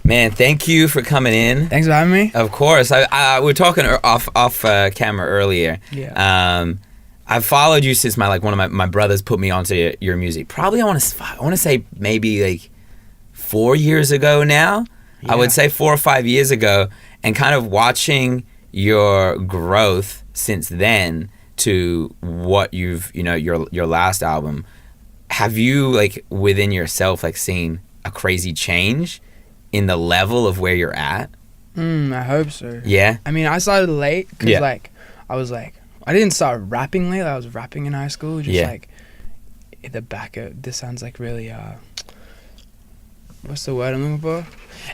Man, thank you for coming in. Thanks for having me. Of course. We were talking off camera earlier. Yeah. I've followed you since one of my brothers put me onto your music. Probably I want to say maybe like 4 years ago now. Yeah. I would say 4 or 5 years ago, and kind of watching your growth since then to what you've your last album. Have you like within yourself like seen a crazy change in the level of where you're at? I hope so. Yeah. I mean, I started late because Yeah. I didn't start rapping late. I was rapping in high school. Just Yeah. like in the back of, this sounds like really, what's the word I'm looking for?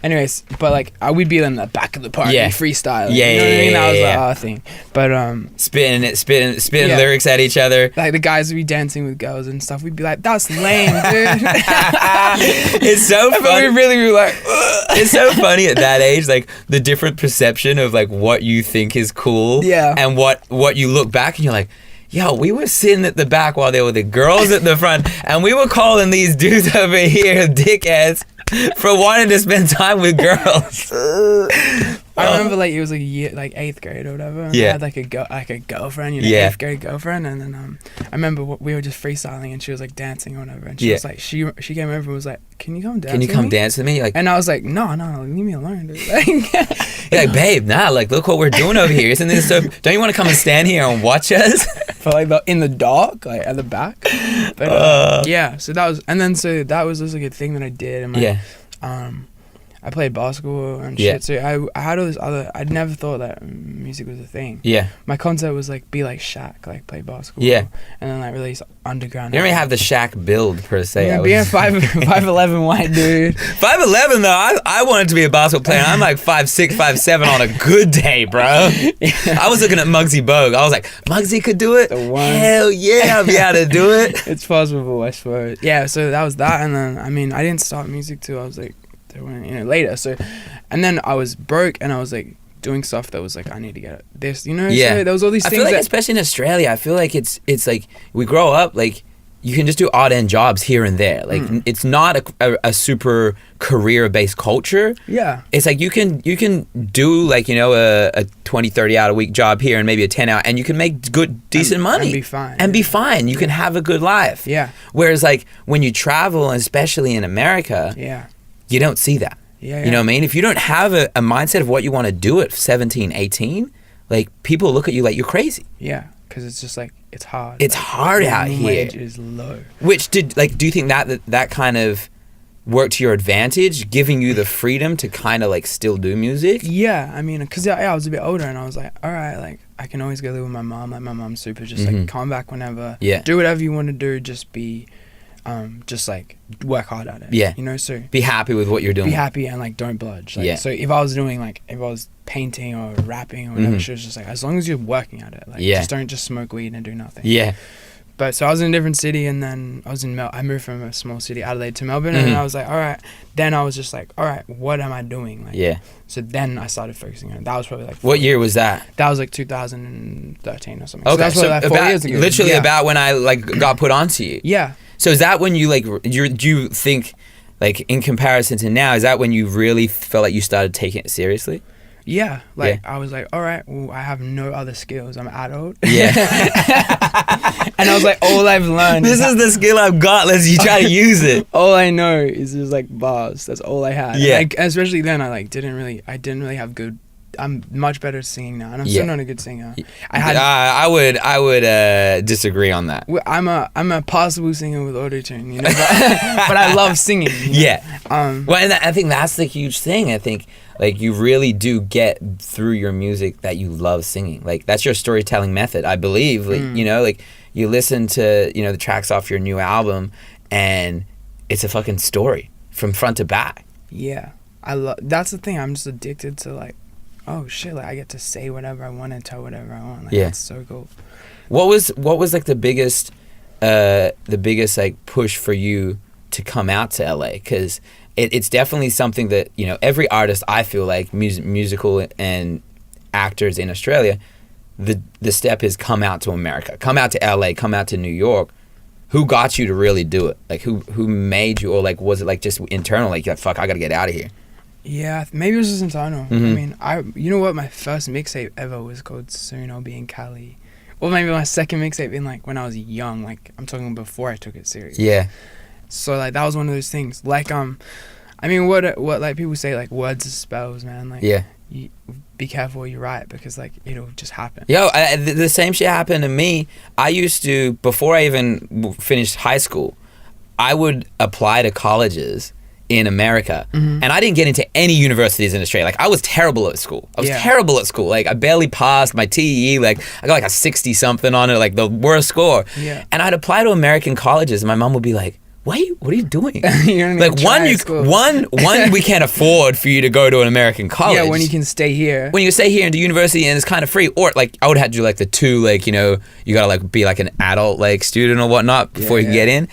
Anyways, but like we'd be in the back of the park, Yeah. freestyle. Yeah, you know what I mean? That was yeah. our thing. But spitting Yeah. lyrics at each other. like the guys would be dancing with girls and stuff. We'd be like, "That's lame, dude." It's so But funny. we really were like, It's so funny at that age, like the different perception of like what you think is cool, Yeah. and what you look back and you're like, yo, we were sitting at the back while there were the girls at the front, and we were calling these dudes over here dickheads for wanting to spend time with girls. I remember like it was like like 8th grade or whatever. And Yeah. I had like a girlfriend, Yeah. 8th grade girlfriend, and then I remember we were just freestyling, and she was like dancing or whatever, and she Yeah. was like she came over and was like, "Can you come dance? Can you with come me?" dance with me? Like, And I was like, "No, leave me alone, dude." Like, you're like, babe, nah, like look what we're doing over here. Isn't this so? Don't you want to come and stand here and watch us? for like in the dark, like at the back. But yeah, so that was just like a thing that I did, and Yeah. I played basketball and Yeah. shit. So I had all this other. I'd never thought that music was a thing. Yeah. My concept was like be like Shaq, like play basketball. Yeah. And then like release underground. You don't even have the Shaq build per se. Yeah, being a 5'11" white dude. 5'11" though, I wanted to be a basketball player. I'm like 5'6", 5'7" on a good day, bro. I was looking at Muggsy Bogue. I was like, Muggsy could do it? The one. Hell yeah, I'll be able to do it. It's possible, I suppose. Yeah, so that was that, and then I mean I didn't start music till I was like later. So, and then I was broke, and I was like doing stuff that was like I need to get this, Yeah. So there was all these I things feel like, that, especially in Australia, I feel like it's like we grow up like you can just do odd end jobs here and there. Like it's not a super career based culture. yeah. It's like you can do like a 20-30 hour a week job here and maybe a 10 hour, and you can make good decent money and be fine. You can have a good life. Yeah. Whereas like when you travel, and especially in America, Yeah. you don't see that. Yeah. You know what I mean? If you don't have a mindset of what you want to do at 17, 18, like people look at you like you're crazy. Yeah. Because it's just like it's hard. It's like, hard out minimum here. wage is low. Which do you think that kind of worked to your advantage, giving you the freedom to kind of like still do music? Yeah, I mean, because I was a bit older, and I was like, all right, like I can always go live with my mom. Like my mom's super, just like come back whenever. Yeah. Do whatever you want to do. Just be, just like work hard at it. Yeah. So Be happy with what you're doing. be happy and like don't budge. Like, Yeah. So if I was painting or rapping or whatever, she was just like, as long as you're working at it, like Yeah. just don't just smoke weed and do nothing. Yeah. But so I was in a different city, and then I moved from a small city, Adelaide, to Melbourne, and I was like, all right. Then I was just like, all right, what am I doing? Like, Yeah. So then I started focusing on it. That was probably like What year was that? That was like 2013 or something. Okay, So that's probably like 4 years ago. literally Yeah. about when I like got put onto you. Yeah. So is that when you like do you think like in comparison to now, is that when you really felt like you started taking it seriously? Yeah. Like I was like, all right, well, I have no other skills. I'm an adult. Yeah. And I was like, all I've learned This is the skill I've got. Let's you try to use it. all I know is just like bars. That's all I had. Yeah. And especially then, I didn't really have good. I'm much better at singing now, and I'm still not a good singer. I would disagree on that. I'm a passable singer with autotune, but I love singing. Yeah. Um. Well, and I think that's the huge thing. I think like you really do get through your music that you love singing. Like that's your storytelling method, I believe. Like like you listen to the tracks off your new album, and it's a fucking story from front to back. Yeah, that's the thing. I'm just addicted to like, oh shit, like I get to say whatever I want and tell whatever I want. Like, Yeah. That's so cool. What was like the biggest like push for you to come out to LA? Because it's definitely something that every artist, I feel like musical and actors in Australia, the step is come out to America, come out to LA, come out to New York. Who got you to really do it? Like who made you, or like was it like just internal, like fuck, I gotta get out of here? Yeah, maybe it was just internal. Mhm. I mean, you know what? My first mixtape ever was called Soon I'll Be in Cali. Or maybe my second mixtape in like when I was young. Like I'm talking before I took it serious. Yeah. So like that was one of those things. Like I mean, what like people say like words are spells, man. Like Yeah. you be careful what you write because like it'll just happen. Yo, the same shit happened to me. I used to, before I even finished high school, I would apply to colleges in America, and I didn't get into any universities in Australia. Like I was terrible at school. I was terrible at school. Like I barely passed my TEE. Like I got like a 60 something on it, like the worst score. Yeah. And I'd apply to American colleges, and my mom would be like, what are you doing? You don't Like even one, we can't afford for you to go to an American college. Yeah, when you can stay here. When you stay here and do university and it's kind of free, or like I would have to do like the two, like, you know, you gotta like be like an adult like student or whatnot before you can get in.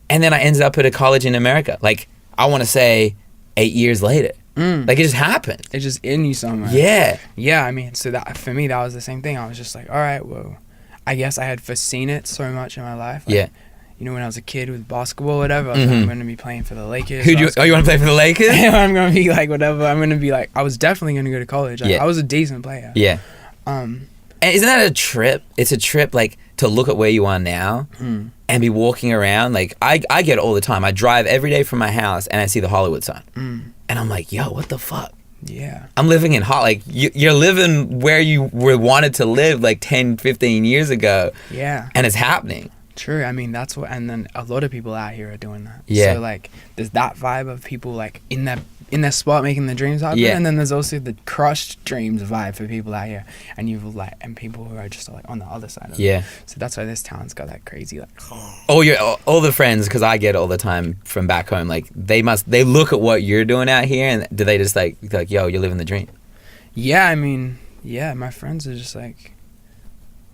And then I ended up at a college in America. Like I want to say 8 years later. Like it just happened. It's just in you somewhere. Yeah. Yeah, I mean, so that for me that was the same thing. I was just like, all right, well, I guess I had foreseen it so much in my life. Like, Yeah. You know, when I was a kid with basketball or whatever, I was like, I'm going to be playing for the Lakers. You want to play for the Lakers? I'm going to be like, whatever. I'm going to be like, I was definitely going to go to college. Like, I was a decent player. Yeah. And isn't that a trip? It's a trip, like, to look at where you are now and be walking around. Like, I get it all the time. I drive every day from my house and I see the Hollywood sign. And I'm like, yo, what the fuck? Yeah. I'm living in like, you're living where you were wanted to live like 10, 15 years ago. Yeah. And it's happening. True. I mean, that's what, and then a lot of people out here are doing that. Yeah. So like, there's that vibe of people like in their spot making their dreams happen. Yeah. And then there's also the crushed dreams vibe for people out here, and you've like, and people who are just like on the other side of it. So that's why this town's got that crazy like. All the friends, because I get it all the time from back home. Like they look at what you're doing out here, and do they just like yo, you're living the dream? Yeah, I mean, yeah, my friends are just like,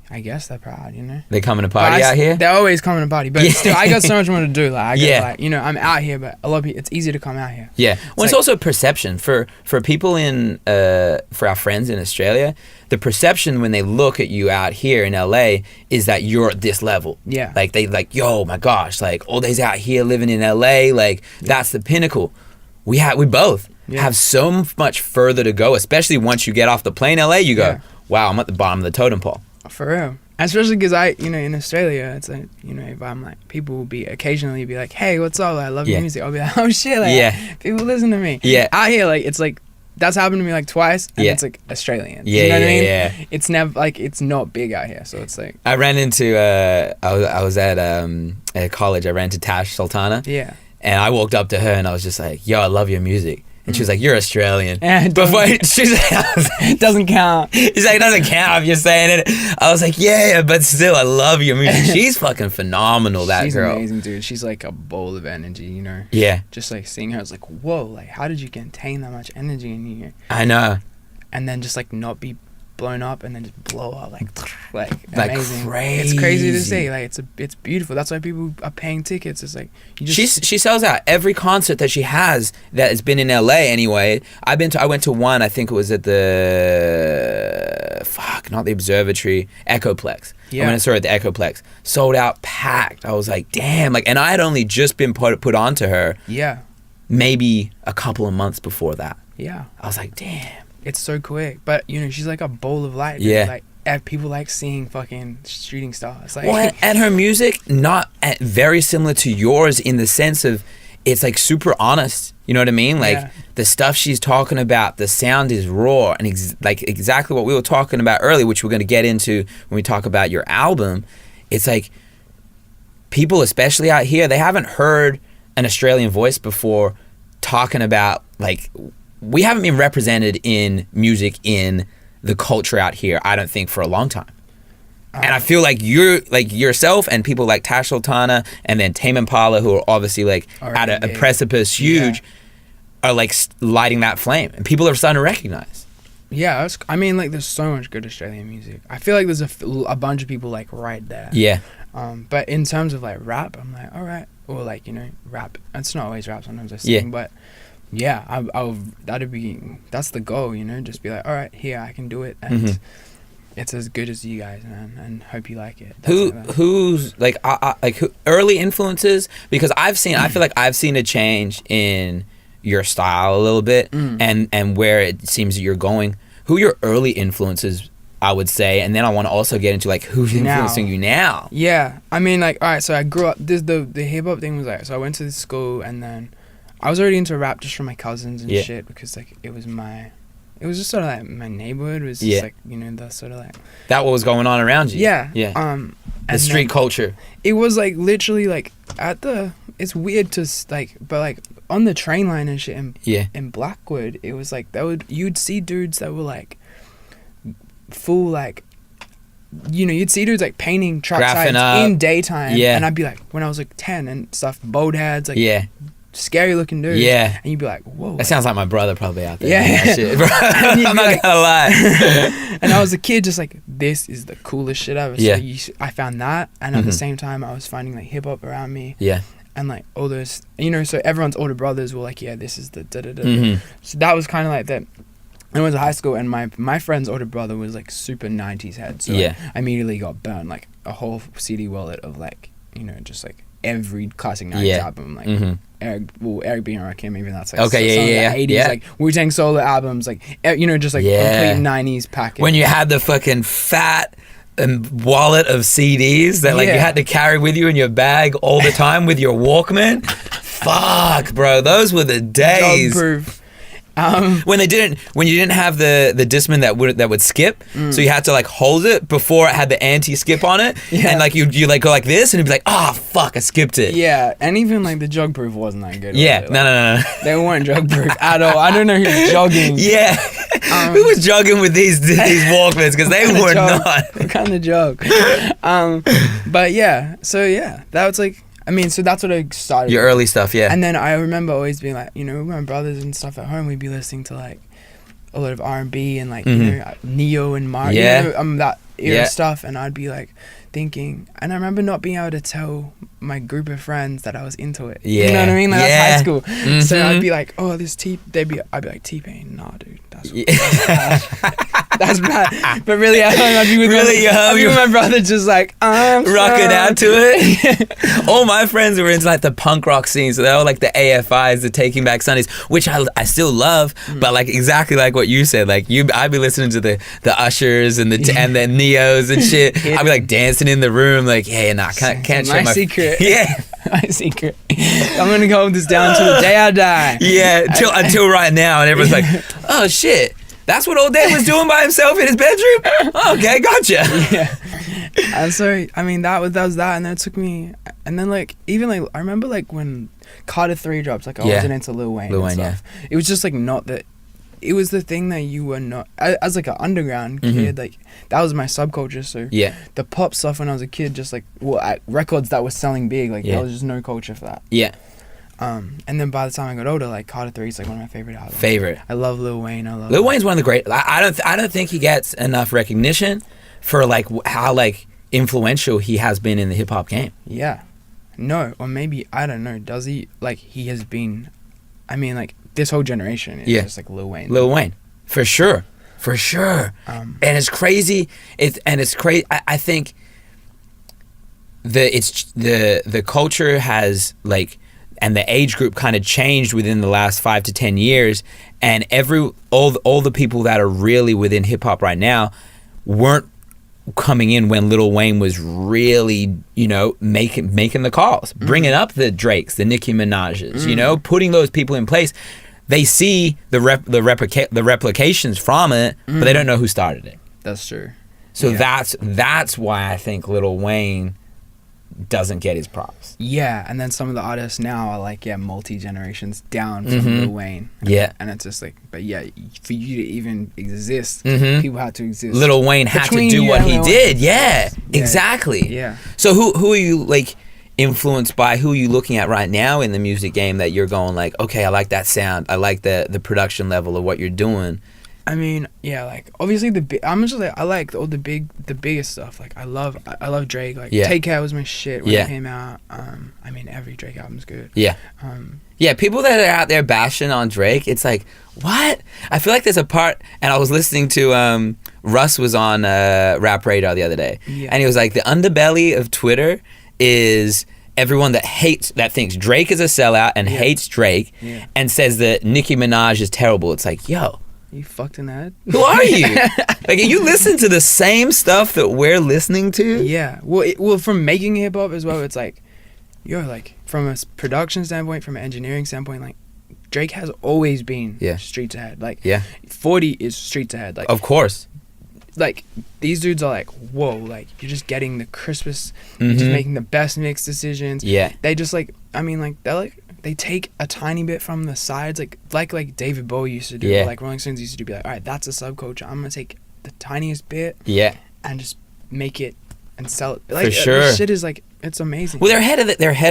I guess they're proud, you know. They coming to party out here? They're always coming to party, but still, I got so much more to do. Like, I got, like, you know, I'm out here, but a lot of people, it's easy to come out here. Yeah. Well, it's also perception for people for our friends in Australia. The perception when they look at you out here in LA is that you're at this level. Yeah. Like they like, yo, my gosh, like all these out here living in LA, like that's the pinnacle. We both have so much further to go, especially once you get off the plane. LA, you go, wow, I'm at the bottom of the totem pole. For real. Especially because you know, in Australia, it's like, you know, if I'm like, people will be occasionally be like, hey, what's up? Like, I love your music. I'll be like, oh shit, like, people listen to me. Yeah. Out here, like, it's like, that's happened to me like twice, and it's like Australians. Yeah, you know what I mean? Yeah. It's never like, it's not big out here, so it's like. I ran into I was at college. I ran into Tash Sultana. Yeah. And I walked up to her and I was just like, yo, I love your music. And she was like, you're Australian. Yeah, she's like, it doesn't count. She's like, it doesn't count if you're saying it. I was like, yeah, but still, I love your music. She's fucking phenomenal, that girl. She's amazing, dude. She's like a bowl of energy, you know? Yeah. Just like seeing her, it's like, whoa, like, how did you contain that much energy in you? I know. And then just like not be blown up and then just blow up like amazing. Crazy. It's crazy to see. Like it's beautiful. That's why people are paying tickets. It's like you just she sells out every concert that she has that has been in LA anyway. I went to one, I think it was at not the Observatory, Echoplex. I went and saw her at the Echoplex. Sold out, packed. I was like, damn, like, and I had only just been put onto her. Yeah. Maybe a couple of months before that. Yeah. I was like, damn. It's so quick, but you know, she's like a bowl of light. Yeah. Like people like seeing fucking shooting stars. Like, well, and her music not very similar to yours in the sense of it's like super honest. You know what I mean? Like the stuff she's talking about, the sound is raw and like exactly what we were talking about earlier, which we're going to get into when we talk about your album. It's like people, especially out here, they haven't heard an Australian voice before talking about like. We haven't been represented in music in the culture out here, I don't think, for a long time. And I feel like you're like yourself and people like Tash Sultana and then Tame Impala, who are obviously like at a precipice huge, are like lighting that flame. And people are starting to recognize. Yeah, I mean, like, there's so much good Australian music. I feel like there's a bunch of people like right there. Yeah. But in terms of like rap, I'm like, all right. Or like, you know, rap. It's not always rap. Sometimes I sing, but... Yeah, that's the goal, you know, just be like, all right, here, I can do it, and it's as good as you guys, man, and hope you like it. Who's like early influences? Because I feel like I've seen a change in your style a little bit and where it seems that you're going. Who are your early influences, I would say, and then I want to also get into like who's influencing you now. Yeah, I mean, like, all right, so I grew up. The hip hop thing was like, so I went to this school, and then I was already into rap just from my cousins and shit, because like it was just sort of like my neighborhood was just like, you know, the sort of like that what was going on around you. Yeah, the street culture. It was like literally like it's weird to like, but like on the train line and shit in Blackwood, it was like you'd see dudes that were like full like, you know, you'd see dudes like painting track sides in daytime, and I'd be like, when I was like 10 and stuff, bald heads, like scary looking dudes, and you'd be like, whoa, that sounds like my brother probably out there. That shit, bro. I'm not gonna lie. And I was a kid just like, this is the coolest shit ever. So I found that, and at the same time I was finding like hip hop around me, and like all those, you know, so everyone's older brothers were like, this is the da-da-da. So that was kind of like that. I went to high school, and my friend's older brother was like super 90s head, so I immediately got burned like a whole CD wallet of like, you know, just like every classic 90s album, like Eric B. and Rakim, even that's like 80s, like Wu-Tang solo albums, like, you know, just like complete 90s package. When you had the fucking fat wallet of CDs that like you had to carry with you in your bag all the time with your Walkman. Fuck, bro, those were the days. Dog-proof. When you didn't have the Discman that would skip, so you had to like hold it before it had the anti-skip on it, and like you like go like this, and it'd be like, oh fuck, I skipped it. Yeah, and even like the jog proof wasn't that good. Yeah, like, no. They weren't jog proof at all. I don't know who's jogging. Yeah, who was jogging with these Walkmans, because they were not. What kind of jog? But yeah, so yeah, that was like. I mean, so that's what I started. Your early stuff, yeah. And then I remember always being like, you know, with my brothers and stuff at home, we'd be listening to like a lot of R&B and like, you know, Neo and Mario, you know, that era stuff. And I'd be like thinking, and I remember not being able to tell my group of friends that I was into it. You know what I mean? Like that's high school. So I'd be like, oh, this I'd be like, T-Pain, nah, dude, that's that's bad. But really, I'd be with my brother, just like rocking out to it. All my friends were into like the punk rock scene, so they were like the AFIs, the Taking Back Sundays, which I still love. But like exactly like what you said, like I'd be listening to the Ushers and the Neos and shit. I'd be like dancing in the room, like, hey, nah, can't show my secret. Yeah. My secret. I'm gonna hold this down till the day I die. Yeah, until right now, and everyone's like, oh shit. That's what Old Dave was doing by himself in his bedroom? Okay, gotcha. Yeah. And so, I mean, that was that, and then it took me, and then like, even like, I remember like when Carter 3 drops, like I wasn't into Lil Wayne and stuff. It was just like not that, it was the thing that you were not, as like an underground kid, like that was my subculture, so the pop stuff when I was a kid, just like, records that were selling big, like there was just no culture for that. Yeah. And then by the time I got older, like Carter 3 is like one of my favorite albums. I love Lil Wayne. Lil Wayne's one of the great. I don't think he gets enough recognition for like how like influential he has been in the hip hop game. Yeah, no, or maybe I don't know. Does he like he has been? I mean, like this whole generation is just like Lil Wayne. Lil Wayne, for sure. And it's crazy. It's crazy. I think the culture has like. And the age group kind of changed within the last 5 to 10 years, and all the people that are really within hip hop right now weren't coming in when Lil Wayne was really, you know, making the calls, bringing up the Drakes, the Nicki Minaj's, you know, putting those people in place. They see the replications from it, but they don't know who started it. That's true. So that's why I think Lil Wayne doesn't get his props. Yeah, and then some of the artists now are like, multi-generations down from Lil Wayne. And it's just like, but for you to even exist, people had to exist. Lil Wayne had to do what he did. Yeah, exactly. Yeah. So who are you like influenced by? Who are you looking at right now in the music game that you're going like, okay, I like that sound. I like the production level of what you're doing. I mean, like obviously I'm just like I like all the biggest stuff. Like I love Drake. Like Take Care was my shit when it came out. I mean every Drake album's good. Yeah. People that are out there bashing on Drake, it's like, what? I feel like there's a part, and I was listening to Russ was on Rap Radar the other day, and he was like, the underbelly of Twitter is everyone that thinks Drake is a sellout and hates Drake and says that Nicki Minaj is terrible. It's like, yo, you fucked in the head. Who are you? Like, you listen to the same stuff that we're listening to? Yeah. Well, from making hip hop as well, it's like, yo, like, from a production standpoint, from an engineering standpoint, like, Drake has always been streets ahead. Like, 40 is streets ahead. Like, of course. Like, these dudes are like, whoa, like, you're just getting the crispest, you're just making the best mix decisions. Yeah. They just, like, I mean, like, they're like, they take a tiny bit from the sides, like David Bowie used to do, or like Rolling Stones used to do, be like, all right, that's a subculture. I'm gonna take the tiniest bit, and just make it and sell it. Like, for sure, this shit is like, it's amazing. Well, they're ahead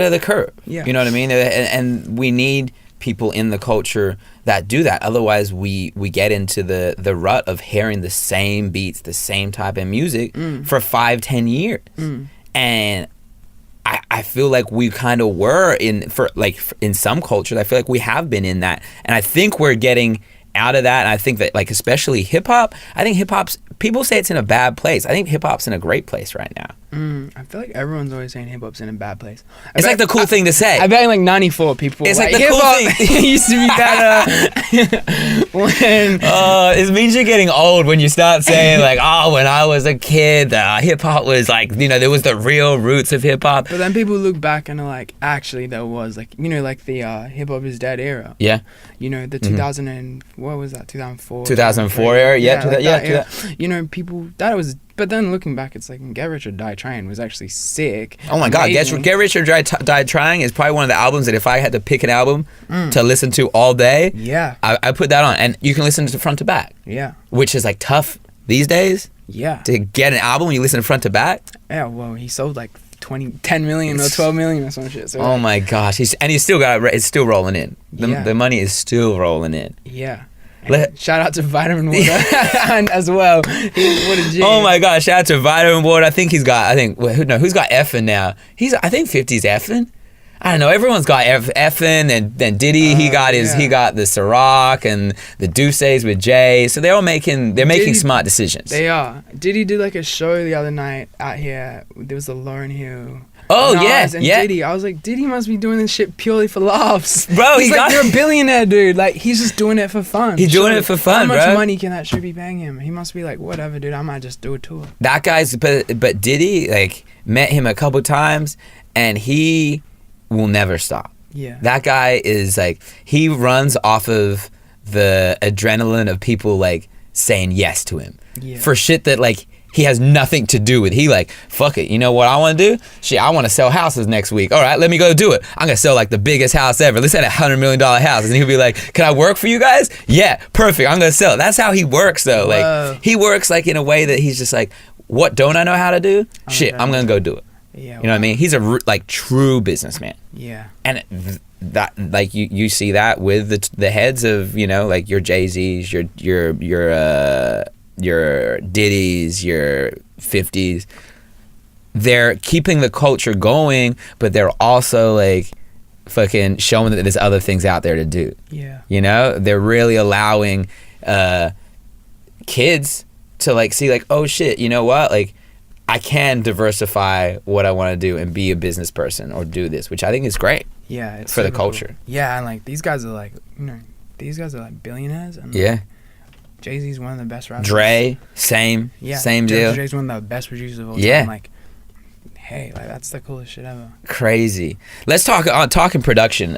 of the curve. Yeah, you know what I mean. And we need people in the culture that do that. Otherwise, we get into the rut of hearing the same beats, the same type of music for 5-10 years, and I feel like we kind of were in some cultures. I feel like we have been in that, and I think we're getting out of that. And I think that, like, especially hip hop, I think hip hop's, people say it's in a bad place. I think hip hop's in a great place right now. I feel like everyone's always saying hip hop's in a bad place. It's like the cool thing to say. I bet in like 94 people. It's like the cool thing. It used to be better. It means you're getting old when you start saying like, oh, when I was a kid, hip hop was like, you know, there was the real roots of hip hop. But then people look back and are like, actually, there was, like, you know, like the hip hop is dead era. Yeah. You know, the 2000 and what was that? 2004. 2004 era. Yeah. You know, people that was. But then looking back, it's like Get Rich or Die Trying was actually sick. Oh my God, Get Rich or Die Trying is probably one of the albums that if I had to pick an album to listen to all day, I put that on, and you can listen to front to back. Yeah. Which is like tough these days. Yeah. To get an album when you listen front to back. Yeah. Well, he sold like 10 million or 12 million or some shit. So oh my gosh, he's still got it. It's still rolling in. The money is still rolling in. Yeah. Shout out to Vitamin Water and as well. What a G. Oh my God! Shout out to Vitamin Water. I think who's got effing now? I think 50's effing. I don't know. Everyone's got effing, and then Diddy. He got the Ciroc and the Douces with Jay. So they're making smart decisions. They are. Diddy did like a show the other night out here. There was the Lauryn Hill. Oh and Diddy. I was like, Diddy must be doing this shit purely for laughs, bro. He's like, you're a billionaire, dude. Like, he's just doing it for fun. He's doing it for fun, bro. How much money can that shit be paying him? He must be like, whatever, dude. I might just do a tour. That guy's, but Diddy, like, met him a couple times, and he will never stop. Yeah. That guy is like, he runs off of the adrenaline of people like saying yes to him for shit that like he has nothing to do with. He like, fuck it, you know what I want to do? Shit, I want to sell houses next week. All right, let me go do it. I'm gonna sell like the biggest house ever. Let's say $100 million house. And he'll be like, can I work for you guys? Yeah, perfect, I'm gonna sell it. That's how he works though. Whoa. Like, he works like in a way that he's just like, what don't I know how to do? Shit, I'm gonna go do it. Yeah, you know what I mean? He's a like true businessman. Yeah. And that, like, you see that with the heads of, you know, like your Jay-Z's, your Diddy's, your 50s. They're keeping the culture going, but they're also like fucking showing that there's other things out there to do. Yeah. You know, they're really allowing kids to like see like, oh shit, you know what? Like, I can diversify what I want to do and be a business person or do this, which I think is great. Yeah, it's for the culture. Cool. Yeah, and like these guys are like, you know, these guys are like billionaires. And yeah. Jay-Z's one of the best rappers. Dre, same deal. Dre's one of the best producers of all time. Like, hey, like that's the coolest shit ever. Crazy. Let's talk talking production.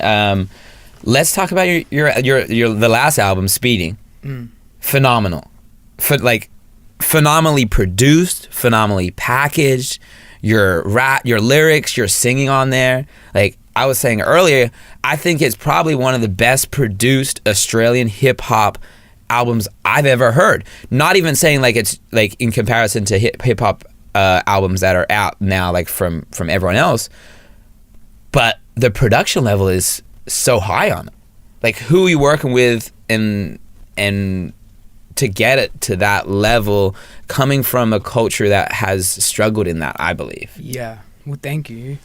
Let's talk about your the last album, Speeding. Phenomenal. Phenomenally produced, phenomenally packaged. Your rap, your lyrics, your singing on there. Like I was saying earlier, I think it's probably one of the best produced Australian hip hop albums I've ever heard. Not even saying like it's like in comparison to hip hop albums that are out now, like from everyone else, but the production level is so high on it. Like, who are you working with, and to get it to that level, coming from a culture that has struggled in that, I believe. Yeah. Well, thank you.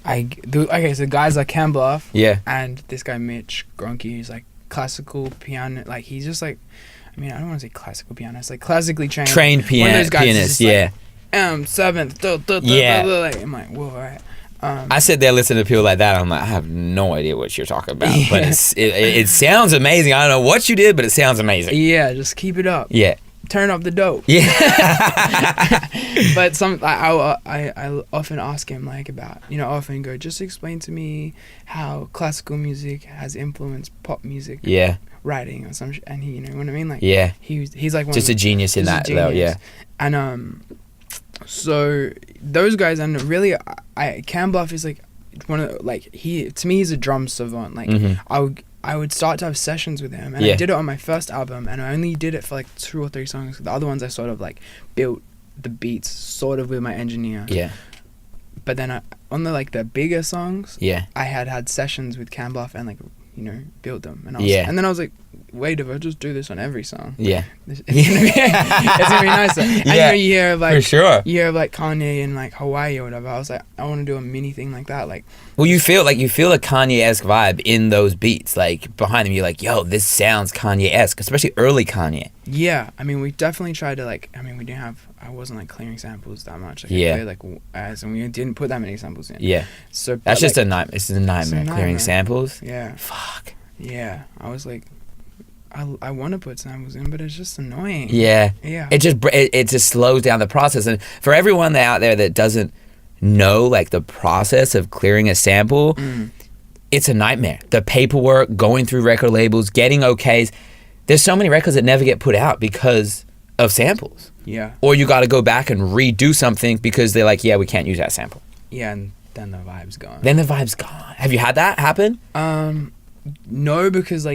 Okay, so guys like Cam Bluff. Yeah. And this guy Mitch Gronke, who's like classical piano. Like, he's just like, I mean, I don't want to say classical pianist, like classically trained. Pianist, like, yeah. M7th. Yeah. I'm like, whoa, all right. I sit there listening to people like that. I'm like, I have no idea what you're talking about, but it sounds amazing. I don't know what you did, but it sounds amazing. Yeah, just keep it up. Yeah. Turn up the dope. Yeah. But I often ask him like about, I often go, just explain to me how classical music has influenced pop music. Yeah. Writing or some and he, you know what I mean? Like, yeah. He's like just a genius in that though. Yeah. And so those guys, and really, Cam Bluff is like one of to me he's a drum savant. Like I would start to have sessions with him, and I did it on my first album, and I only did it for like 2 or 3 songs. The other ones I sort of like built the beats sort of with my engineer. Yeah. But then on the bigger songs, I had sessions with Cam Bluff and build them. And and then I was like, wait, if I just do this on every song, it's gonna be nicer. And you hear of for sure. You hear of like Kanye in like Hawaii or whatever. I was like, I want to do a mini thing like that. Like, well, you feel a Kanye-esque vibe in those beats. Like behind them, you're like, yo, this sounds Kanye-esque, especially early Kanye. Yeah, I mean, we definitely tried to we didn't have. I wasn't like clearing samples that much. Like, I played, and we didn't put that many samples in. Yeah. So that's just a nightmare. It's a nightmare clearing samples. Yeah. Fuck. Yeah, I was like, I want to put samples in, but it's just annoying. Yeah. Yeah. It just slows down the process, and for everyone out there that doesn't know like the process of clearing a sample, it's a nightmare. The paperwork, going through record labels, getting okays. There's so many records that never get put out because of samples. Yeah. Or you got to go back and redo something because they're like, yeah, we can't use that sample. Yeah, and then the vibe's gone. Have you had that happen? No, because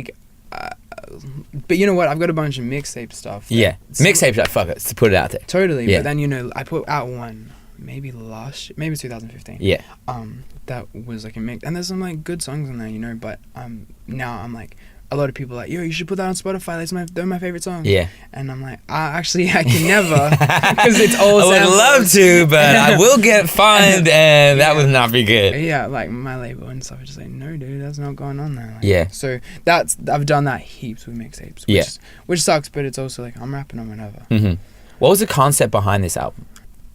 but you know what? I've got a bunch of mixtape stuff. Yeah. Mixtapes, fuck it, to put it out there. Totally. Yeah. But then, I put out one, maybe last year, maybe 2015. Yeah. That was like a mix. And there's some like good songs in there, but now I'm like, a lot of people are like, yo, you should put that on Spotify. They're my favorite songs. Yeah. And I'm like, actually, I can never, because it's all I would love to, but I will get fined, and that would not be good. Yeah, like my label and stuff, I just like, no, dude, that's not going on there. Yeah. So I've done that heaps with mixtapes. Which sucks, but it's also like I'm rapping on whatever. Mm-hmm. What was the concept behind this album?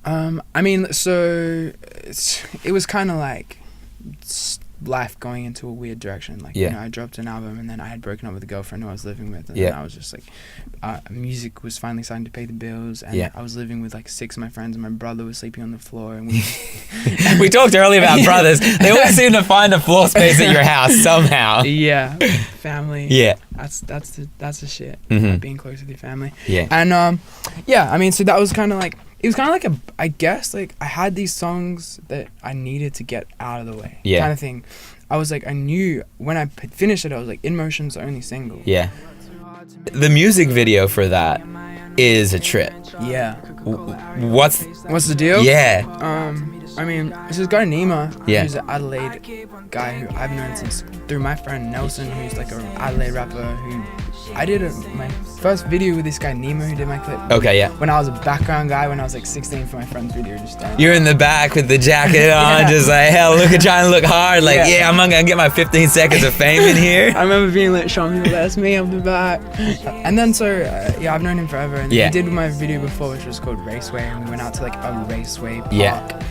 I mean, so it was kind of like life going into a weird direction. Like, I dropped an album, and then I had broken up with a girlfriend who I was living with, and then I was just like, music was finally starting to pay the bills, and I was living with like 6 of my friends, and my brother was sleeping on the floor, and we talked earlier about brothers. They always seem to find a floor space at your house somehow. Yeah, family. Yeah, that's the shit. Mm-hmm. Being close with your family. Yeah, and I mean, so that was kind of like. It was kind of like I guess, like, I had these songs that I needed to get out of the way. Yeah. Kind of thing. I was like, I knew when I finished it, I was like, In Motion's the only single. Yeah. The music video for that is a trip. Yeah. What's the deal? Yeah. I mean, it's this guy Nima, who's an Adelaide guy who I've known since through my friend Nelson, who's like an Adelaide rapper who I did my first video with this guy Nima who did my clip. Okay, yeah. When I was a background guy when I was like 16 for my friend's video. You're in the back with the jacket on, just like, hell, trying to look hard. Like, I'm not gonna get my 15 seconds of fame in here. I remember being like, showing people that's me up the back. And then I've known him forever. And he did my video before, which was called Raceway, and we went out to like a raceway park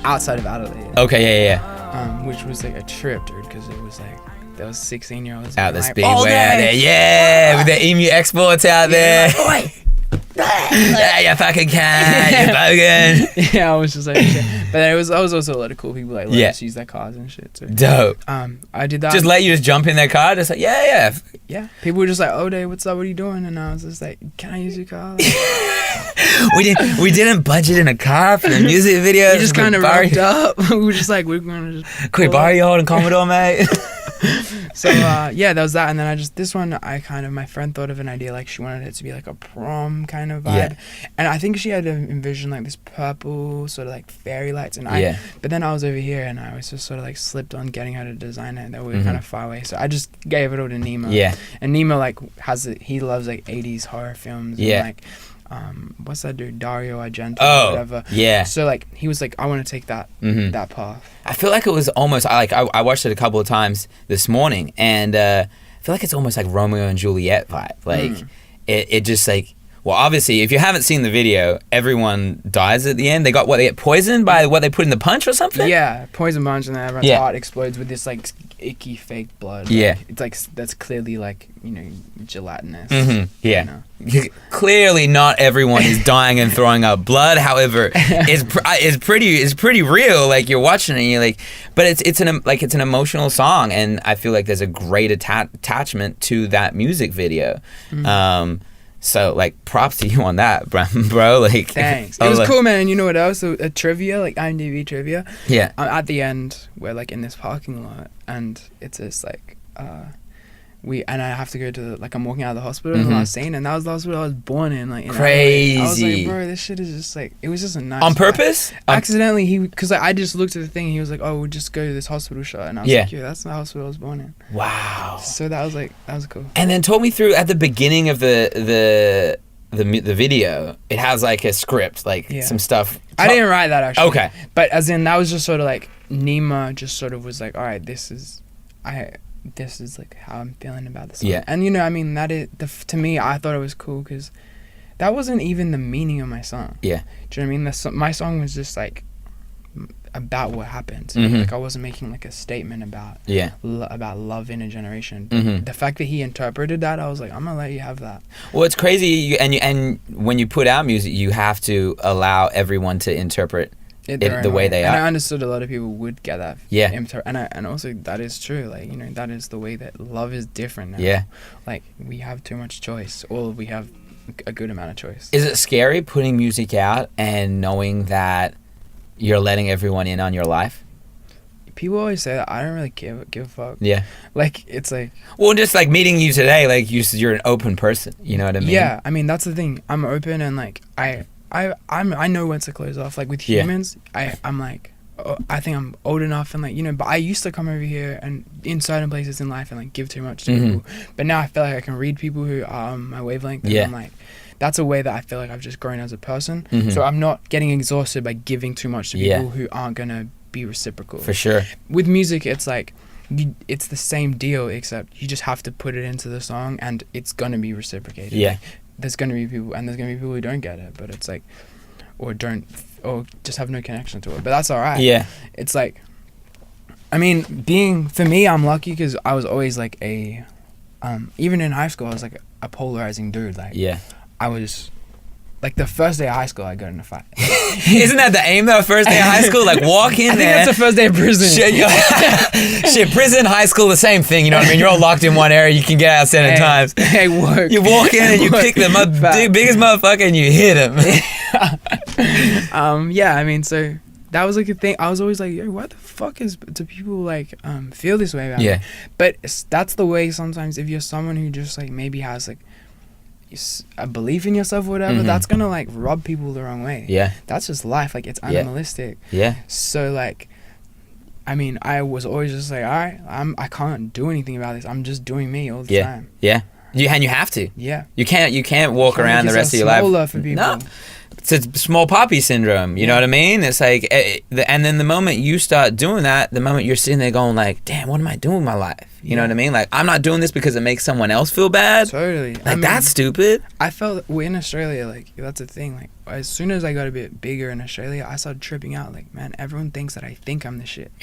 outside of Adelaide. Okay, yeah. Which was like a trip, dude, because it was like there was 16-year-olds out the speedway out there, with the Emu exports out there. Like, yeah, you fucking can, you bogan. Yeah, I was just like, shit. But there was also a lot of cool people like let us use their cars and shit. So. Dope. I did that. Just let you just jump in their car, just like yeah. People were just like, Allday, what's up? What are you doing? And I was just like, can I use your car? we didn't budget in a car for the music video. We just kind of wrapped up. We were just like, we're gonna just. Quick, borrow your old Commodore, mate. So there was that, and then this one my friend thought of an idea, like she wanted it to be like a prom kind of vibe, and I think she had envisioned like this purple sort of like fairy lights, and but then I was over here and I was just sort of like slipped on getting her to design it, that we were kind of far away, so I just gave it all to Nemo. And Nemo like he loves like 80s horror films, and like what's that dude, Dario Argento or whatever. So like he was like, I want to take that that path. I feel like it was almost I watched it a couple of times this morning, and I feel like it's almost like Romeo and Juliet vibe. Like it just like Well, obviously, if you haven't seen the video, everyone dies at the end. They get poisoned by what they put in the punch or something? Yeah, poison punch, and then everyone's heart explodes with this like icky fake blood. Yeah. Like, it's like that's clearly like, you know, gelatinous. Yeah. You know. Clearly not everyone is dying and throwing up blood. However, it's pretty real. Like, you're watching it and you're like, but it's an emotional song, and I feel like there's a great attachment to that music video. So, like, props to you on that, bro. Like, thanks. It was cool, man. And you know what else? A trivia, like IMDb trivia. Yeah. At the end, we're like in this parking lot, and it's this like and I have to go to I'm walking out of the hospital in the last scene, and that was the hospital I was born in. Like, crazy. I was like, bro, this shit is just like, it was just a nice. On purpose? Accidentally, because I just looked at the thing. And he was like, "Oh, we'll just go to this hospital shot," and I was like, "Yeah, that's the hospital I was born in." Wow. So that was cool. And then talk me through at the beginning of the video. It has like a script, like some stuff. I didn't write that actually. Okay. But as in, that was just sort of like Nima just sort of was like, all right, this is like how I'm feeling about this song. Yeah. And you know, I mean, that is to me, I thought it was cool because that wasn't even the meaning of my song. Yeah. Do you know what I mean? My song was just like about what happened. Like, I wasn't making like a statement about about love in a generation. The fact that he interpreted that, I was like, I'm gonna let you have that. Well, it's crazy, and when you put out music, you have to allow everyone to interpret it the way they are. And I understood a lot of people would get that. Yeah. And also that is true. Like, you know, that is the way that love is different now. Yeah. Like, we have too much choice, or we have a good amount of choice. Is it scary putting music out and knowing that you're letting everyone in on your life? People always say that. I don't really give a fuck. Yeah. Like, it's like... Well, just like meeting you today, like you're an open person. You know what I mean? Yeah. I mean, that's the thing. I'm open, and like, I know when to close off. Like, with humans, I'm like, I think I'm old enough, and like, you know, but I used to come over here and in certain places in life and like give too much to people. But now I feel like I can read people who are on my wavelength, and I'm like, that's a way that I feel like I've just grown as a person. So I'm not getting exhausted by giving too much to people who aren't gonna be reciprocal. For sure. With music, it's like, it's the same deal, except you just have to put it into the song, and it's gonna be reciprocated. Yeah. Like, there's gonna be people, and there's gonna be people who don't get it, but it's like, or just have no connection to it. But that's all right. Yeah. It's like, I mean, for me, I'm lucky because I was always like even in high school, I was like a polarizing dude. Like, I was, like, the first day of high school, I got in a fight. Isn't that the aim though? First day of high school, like, walk in there. I think that's the first day of prison. Shit, prison, high school, the same thing. You know what I mean? You're all locked in one area. You can get out 7 times. Hey, work. You walk in and you pick the biggest motherfucker and you hit him. Yeah, I mean, so that was like a thing. I was always like, yo, what the fuck do people like feel this way about me? But that's the way sometimes, if you're someone who just like maybe has like a belief in yourself or whatever, that's gonna like rub people the wrong way. That's just life. Like, it's animalistic. So like, I mean, I was always just like, all right, I can't do anything about this. I'm just doing me all the time. And you have to. You can't walk around the rest of your life. Smaller for people. No. It's small poppy syndrome, you know what I mean? It's like, and then the moment you start doing that, the moment you're sitting there going like, damn, what am I doing with my life? You know what I mean? Like, I'm not doing this because it makes someone else feel bad. Totally. Like, I mean, that's stupid. I felt, in Australia, like, that's the thing. Like, as soon as I got a bit bigger in Australia, I started tripping out. Like, man, everyone thinks that I think I'm the shit.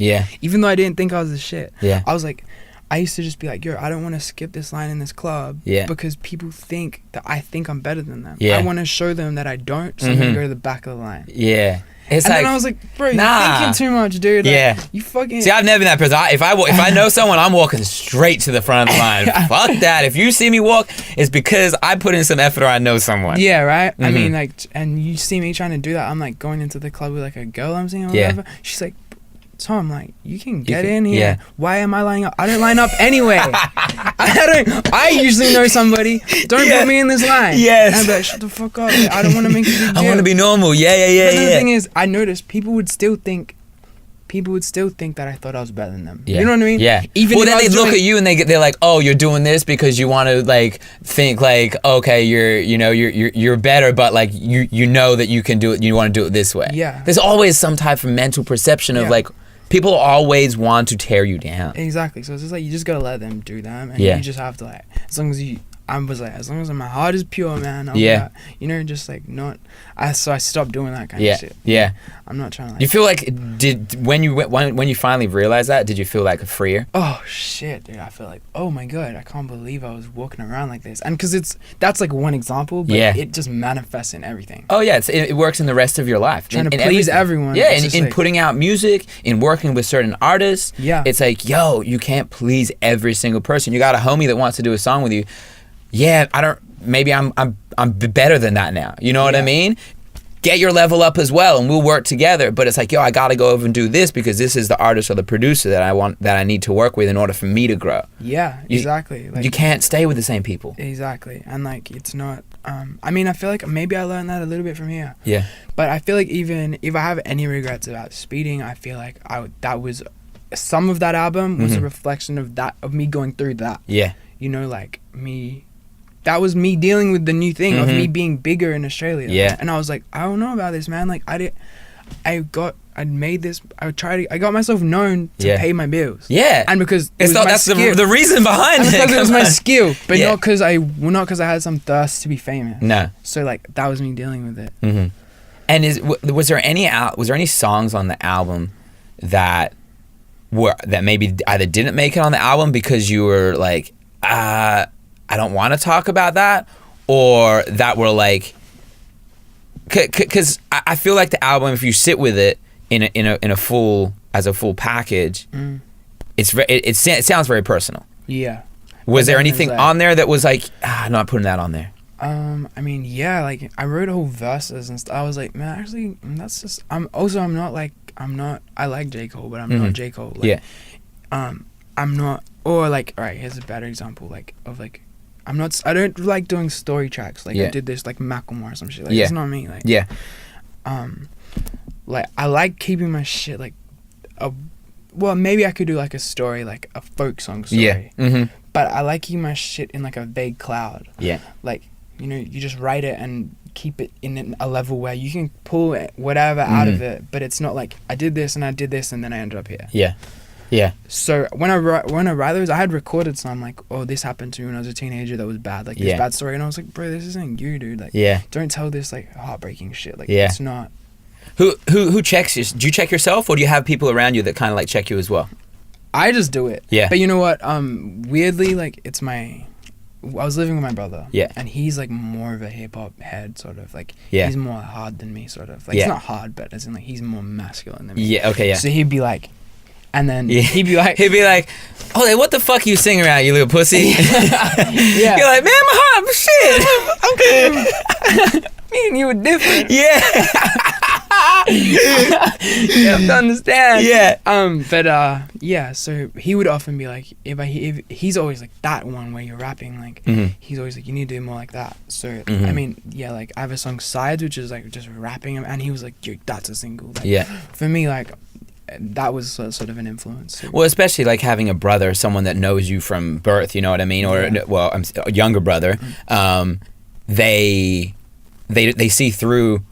Even though I didn't think I was the shit. I was like, I used to just be like, yo, I don't want to skip this line in this club because people think that I think I'm better than them. I want to show them that I don't, so I'm going to go to the back of the line. It's and then I was like, bro, you're thinking too much, dude. Like, you fucking... See, I've never been that person. If I know someone, I'm walking straight to the front of the line. Fuck that. If you see me walk, it's because I put in some effort or I know someone. Yeah, right? I mean, like, and you see me trying to do that. I'm like going into the club with like a girl I'm seeing or whatever. She's like, Tom, like, you can get in here. Why am I lining up? I don't line up anyway. I usually know somebody. Don't put me in this line. And I'm like, shut the fuck up. Like, I don't want to make a big deal. I want to be normal. But the thing is, I noticed people would still think that I thought I was better than them. You know what I mean? Even well, then they look at you and they're like, oh, you're doing this because you want to like think like, okay, you're better, but like you know that you can do it. You want to do it this way. There's always some type of mental perception of like, people always want to tear you down. Exactly. So it's just like, you just gotta let them do them, and you just have to like, as long as I was like, as long as my heart is pure, man. You know, just like not. So I stopped doing that kind of shit. Yeah. I'm not trying to. Like, you feel like when you finally realized that, did you feel like freer? Oh shit, dude! I feel like, oh my god, I can't believe I was walking around like this. And because that's like one example, but it just manifests in everything. Oh yeah, it works in the rest of your life. Trying to please everyone. Yeah, in putting out music, in working with certain artists. Yeah, it's like, yo, you can't please every single person. You got a homie that wants to do a song with you. Yeah, maybe I'm better than that now. You know what I mean? Get your level up as well, and we'll work together. But it's like, yo, I gotta go over and do this because this is the artist or the producer that I need to work with in order for me to grow. Yeah, exactly. You can't stay with the same people. Exactly, and like it's not. I mean, I feel like maybe I learned that a little bit from here. Yeah. But I feel like even if I have any regrets about Speeding, I feel like that was some of that album was a reflection of me going through that. Yeah. You know, like me. That was me dealing with the new thing of me being bigger in Australia. Yeah. And I was like, I don't know about this, man. Like I got myself known to pay my bills. Yeah. And because that's the reason behind it. Because it was my skill, but not because I had some thirst to be famous. No. So like that was me dealing with it. Mm-hmm. And was there any songs on the album that maybe either didn't make it on the album because you were like, I don't want to talk about that, or that were like, because I feel like the album, if you sit with it in a full package, it sounds very personal. Yeah. Was there anything on there that was like, I'm not putting that on there? I mean, yeah, like I wrote whole verses and stuff. I was like, man, actually, that's just. I like J. Cole, but I'm not J. Cole. Like, I'm not. Or like, all right, here's a better example, like of like. I don't like doing story tracks. Like I did this like Macklemore or some shit. Like it's not me. Like like I like keeping my shit like well, maybe I could do like a story, like a folk song story. Yeah. Mm-hmm. But I like keeping my shit in like a vague cloud. Yeah. Like, you know, you just write it and keep it in a level where you can pull whatever out of it, but it's not like I did this and then I ended up here. Yeah. Yeah. So when I write those, I had recorded some like, oh, this happened to me when I was a teenager that was bad, like this bad story, and I was like, bro, this isn't you, dude. Like, don't tell this like heartbreaking shit. Like, it's not. Who checks you? Do you check yourself, or do you have people around you that kind of like check you as well? I just do it. Yeah. But you know what? Weirdly, like I was living with my brother. Yeah. And he's like more of a hip hop head, sort of like. Yeah. He's more hard than me, sort of. Like it's not hard, but as in like he's more masculine than me. Yeah. Okay. Yeah. So he'd be like. And then he'd be like, oh, what the fuck are you singing around, you little pussy? Yeah. You're like, man, my heart, shit. Me and you were different. Yeah. You have to understand. Yeah. But so he would often be like, if he's always like that one where you're rapping, like he's always like, you need to do more like that. So I mean, like I have a song Sides, which is like just rapping him, and he was like, yo, that's a single. Like, for me, like. That was sort of an influence. Well, especially like having a brother, someone that knows you from birth, you know what I mean? Or a younger brother. They see through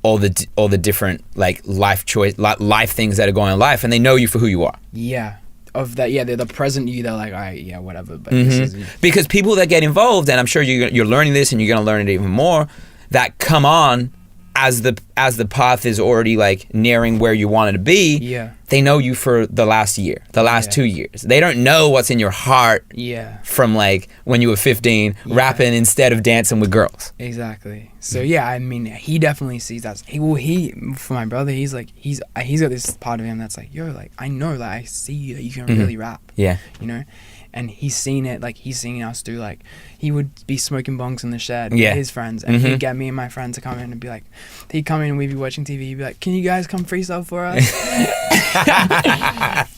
all the different like life things that are going on in life, and they know you for who you are. Yeah. Of that, they're the present you. They're like, all right, yeah, whatever. But this is because people that get involved, and I'm sure you're learning this, and you're gonna learn it even more. That come on. As the path is already like nearing where you wanted to be, they know you for the last year, the last 2 years. They don't know what's in your heart from like when you were 15, rapping instead of dancing with girls. Exactly. So I mean, he definitely sees that. He for my brother, he's got this part of him that's like, yo, like I know, like I see that you can really rap. Yeah. You know. And he's seen it, like he's seen us do, like he would be smoking bongs in the shed with his friends, and he'd get me and my friend to come in and be like, he'd come in and we'd be watching TV, he'd be like, can you guys come freestyle for us?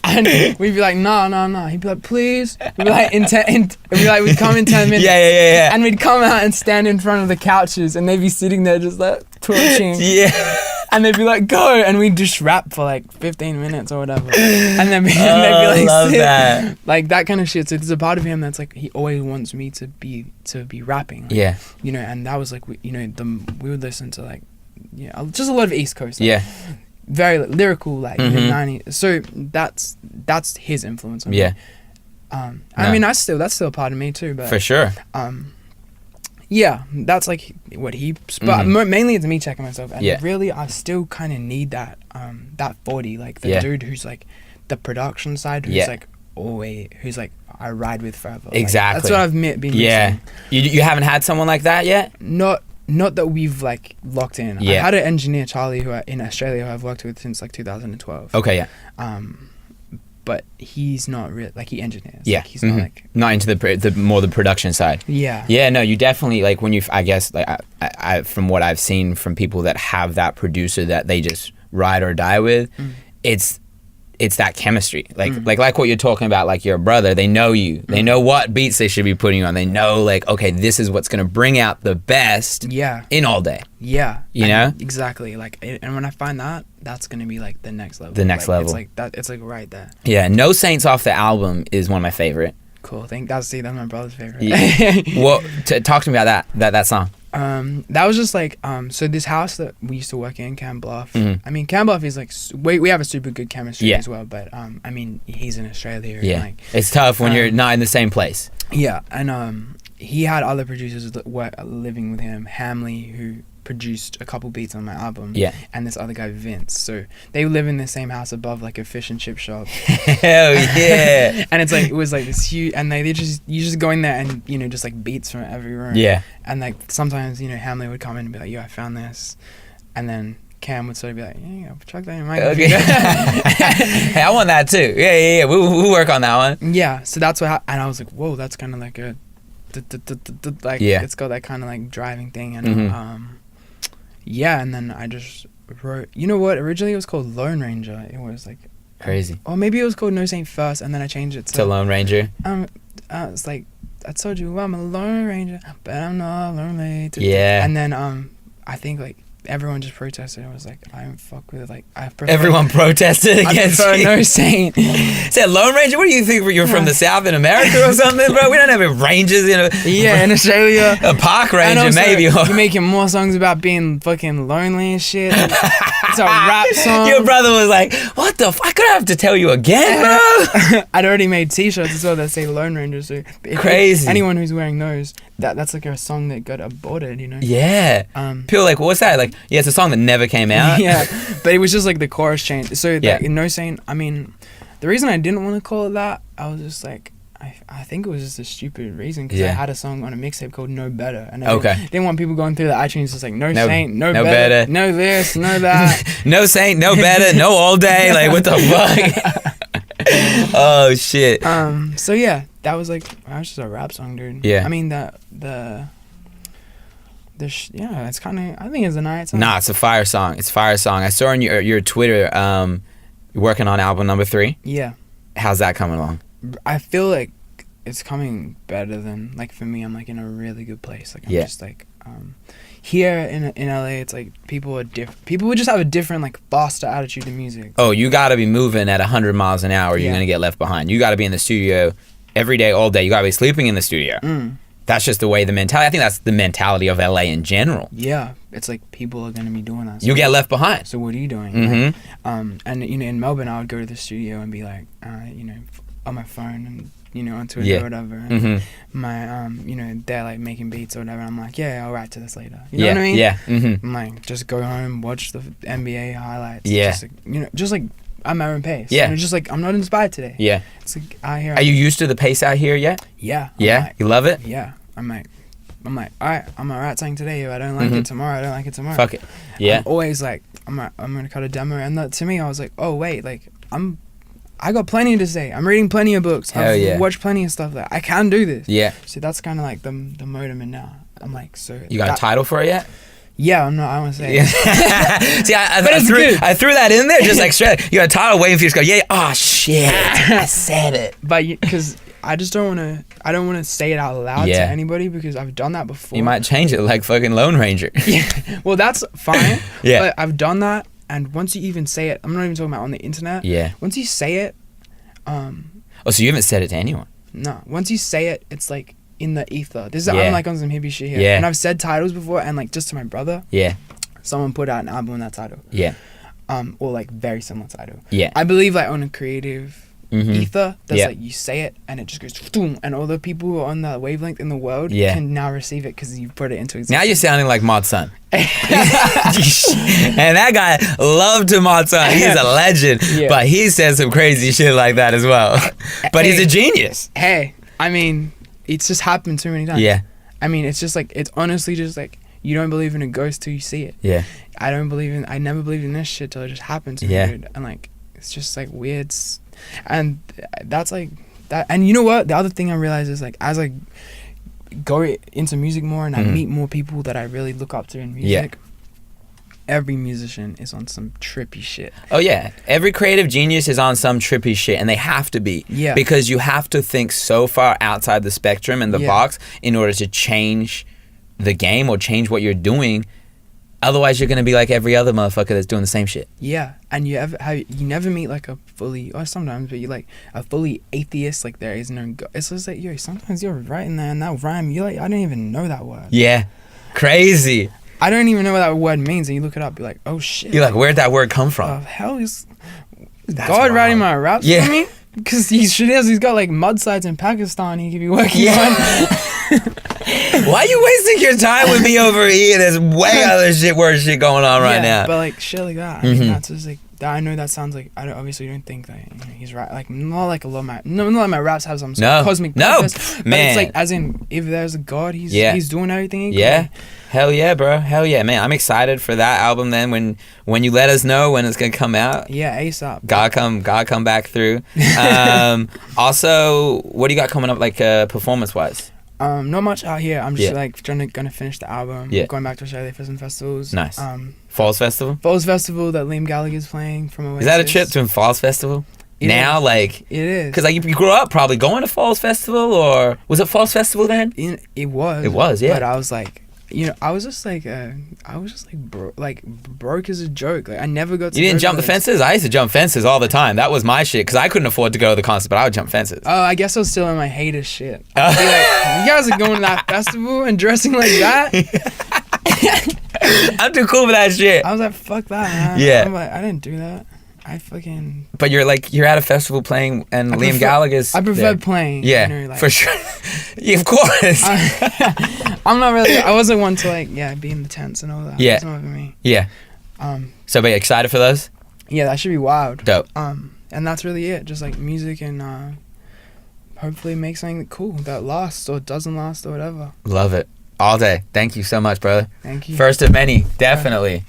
And we'd be like, no. He'd be like, please. We'd be like, we'd come in 10 minutes. Yeah. And we'd come out and stand in front of the couches, and they'd be sitting there just like torching. And they'd be like, go, and we'd just rap for like 15 minutes or whatever. And then they'd be like, love that. Like that kind of shit. So there's a part of him that's like, he always wants me to be rapping. Like, you know, and that was like, we would listen to like, just a lot of East Coast. Like, very like, lyrical, like mid-90s. So that's his influence on me. I mean, that's still a part of me too. But for sure. Yeah, that's like what he. But mainly it's me checking myself, and Yeah. really, I still kind of need that 40, like the dude who's like the production side, who's like always, who's like I ride with forever. Exactly. Like, that's what I've been missing. You haven't had someone like that yet? Not that we've like locked in. I had an engineer, Charlie, in Australia, who I've worked with since like 2012. Okay, yeah. But he's not really like he engineers. Yeah, like, he's not like not into the more the production side. Yeah. Yeah, no, you definitely like when you. I guess like I from what I've seen from people that have that producer that they just ride or die with, it's that chemistry. Like what you're talking about. Like your brother, they know you. They know what beats they should be putting on. They know like okay, this is what's gonna bring out the best. Yeah. In Allday. Yeah. You know exactly. Like and when I find that, that's gonna be like the next level. The next level. It's like that. It's like right there. Yeah. No Saints off the album is one of my favorite. Cool. That's my brother's favorite. Yeah. Well, talk to me about that song. That was just like so this house that we used to work in, Cam Bluff. I mean, Cam Bluff is like we have a super good chemistry as well. But I mean, he's in Australia. Yeah. And, like, it's tough when you're not in the same place. Yeah, and he had other producers that were living with him, Hamley, who produced a couple beats on my album. Yeah. And this other guy, Vince. So they live in the same house above like a fish and chip shop. Hell yeah. And it's like it was like this huge, and you just go in there and just like beats from every room. Yeah. And like sometimes Hamley would come in and be like, "Yo, I found this," and then Cam would sort of be like, "Yeah, chuck that in my okay. Hey, I want that too. Yeah. We'll work on that one. Yeah. So that's what and I was like, whoa, that's kind of like a like it's got that kind of like driving thing and yeah, and then I just wrote. You know what? Originally it was called Lone Ranger. It was like crazy. Or maybe it was called No Saint first, and then I changed it to Lone Ranger. It's like I told you I'm a Lone Ranger, but I'm not lonely. Yeah. And then I think like everyone just protested. I was like, I don't fuck with it. Like I prefer. Everyone protested against I prefer No Saint. Said Lone Ranger. What do you think? You're from the South in America or something, bro? We don't have ranges, Yeah, in Australia. A park ranger, also, maybe. You're making more songs about being fucking lonely and shit. It's a rap song. Your brother was like, "What the fuck? I have to tell you again, bro." I'd already made T-shirts as well that say Lone Ranger. So crazy. Anyone who's wearing those, that's like a song that got aborted, Yeah. People are like, what's that? Like, yeah, it's a song that never came out. Yeah, but it was just like the chorus change. So No Saint. I mean, the reason I didn't want to call it that, I was just like, I think it was just a stupid reason because I had a song on a mixtape called No Better, and I didn't want people going through the iTunes just like No Saint, no better, no this, no that, No Saint, no better, no Allday. Like what the fuck? Oh shit. So yeah, that was just a rap song, dude. Yeah. I mean it's kind of. I think it's a nice song. Nah, it's a fire song. It's a fire song. I saw on your Twitter. You're working on album number 3. Yeah. How's that coming along? I feel like it's coming better than like for me. I'm like in a really good place. Like I'm just like here in LA. It's like people are different. People would just have a different like faster attitude to music. Oh, you got to be moving at 100 miles an hour. You're gonna get left behind. You got to be in the studio every day, all day. You got to be sleeping in the studio. That's just the way the mentality. I think that's the mentality of LA in general. Yeah, it's like people are gonna be doing that. So you get left behind. So what are you doing? Right? And in Melbourne, I would go to the studio and be like, on my phone and on Twitter or whatever. And my they're like making beats or whatever. And I'm like, I'll write to this later. You know what I mean? Yeah. I'm like, just go home, watch the NBA highlights. Yeah. Just like at my own pace. Yeah. And it's just like I'm not inspired today. Yeah. It's like out here. Are you used to the pace out here yet? Yeah. Yeah. You love it? Yeah. I'm like, all right, I'm gonna write something today. If I don't like it tomorrow, I don't like it tomorrow. Fuck it. Yeah. I'm always like, I'm gonna cut a demo, and to me, I was like, oh wait, like I got plenty to say. I'm reading plenty of books. I've watched plenty of stuff that I can do this. Yeah. So that's kind of like the mode I'm in now. I'm like, so. You got a title for it yet? Yeah, I'm not. I want to say. Yeah. See, I threw that in there just like straight. You got a title waiting for you to go. Yeah. Oh shit! I said it. But because I just don't want to. I don't want to say it out loud to anybody because I've done that before. You might change it like fucking Lone Ranger. Yeah. Well, that's fine. Yeah. But I've done that, and once you even say it, I'm not even talking about on the internet. Yeah. Once you say it, Oh, so you haven't said it to anyone? No. Once you say it, it's like in the ether. This is I'm like on some hippie shit here. Yeah. And I've said titles before, and like just to my brother. Yeah. Someone put out an album with that title. Yeah. Or like very similar title. Yeah. I believe like on a creative ether that's Yeah. like you say it and it just goes boom, and all the people who are on that wavelength in the world Yeah. can now receive it because you put it into existence. Now you're sounding like Mod Sun. And that guy loved to Mod Sun. He's a legend. Yeah. But he said some crazy shit like that as well. But he's a genius. Hey, I mean, it's just happened too many times. Yeah. I mean, it's just like, it's honestly just like, you don't believe in a ghost till you see it. Yeah. I never believed in this shit till it just happened to me, dude. And like, it's just like weird. And that's like, that. And you know what? The other thing I realized is like, as I go into music more and I meet more people that I really look up to in music, every musician is on some trippy shit. Oh yeah, every creative genius is on some trippy shit, and they have to be. Yeah. Because you have to think so far outside the spectrum and the box in order to change the game or change what you're doing. Otherwise, you're gonna be like every other motherfucker that's doing the same shit. Yeah, and you never meet like a fully, or sometimes, but you like a fully atheist, like there is no God. It's just like, yo, sometimes you're writing there and that rhyme, you're like, I don't even know that word. Yeah, crazy. I don't even know what that word means, and you look it up, you're like, oh shit. You're like, where'd that word come from? The hell is That's God wild. writing my raps for me? Because he's got like mud sites in Pakistan he could be working on. Why are you wasting your time with me over here? There's way other worse shit going on right now. But like shit like that, I mean, that's just like that. I know that sounds like, I obviously don't think that, you know, he's right. Like not like a lot of my raps have some sort of cosmic purpose. But man. It's like, as in, if there's a God, he's doing everything. He can. Hell yeah, bro. Hell yeah, man. I'm excited for that album. Then when you let us know when it's gonna come out. Yeah, ASAP. God come back through. Also, what do you got coming up, like performance wise? Not much out here. I'm just like gonna finish the album. Yeah. Going back to Australia for some festivals. Nice. Falls Festival. Falls Festival that Liam Gallagher's playing from Oasis. Is that a trip to Falls Festival? It now, is. like, It is. because like you grew up probably going to Falls Festival, or was it Falls Festival then? It was. It was, yeah. But I was like, you know, I was just like broke as a joke. Like I never got to. You didn't go jump to the those. fences? I used to jump fences all the time. That was my shit because I couldn't afford to go to the concert, but I would jump fences. Oh, I guess I was still in my hater shit. I'd be like, you guys are going to that festival and dressing like that? I'm too cool for that shit. I was like, fuck that, man. Yeah. I'm like, I didn't do that. I fucking. But you're at a festival playing, and Liam Gallagher's. I prefer there. playing. Yeah, you know, like, for sure. Yeah, of course. I'm not really. I wasn't one to like, be in the tents and all that. Yeah. It's not for me. Yeah. So, but you excited for those? Yeah, that should be wild. Dope. And that's really it. Just like music and hopefully make something cool that lasts or doesn't last or whatever. Love it. All day. Thank you so much, brother. Thank you. First of many, definitely.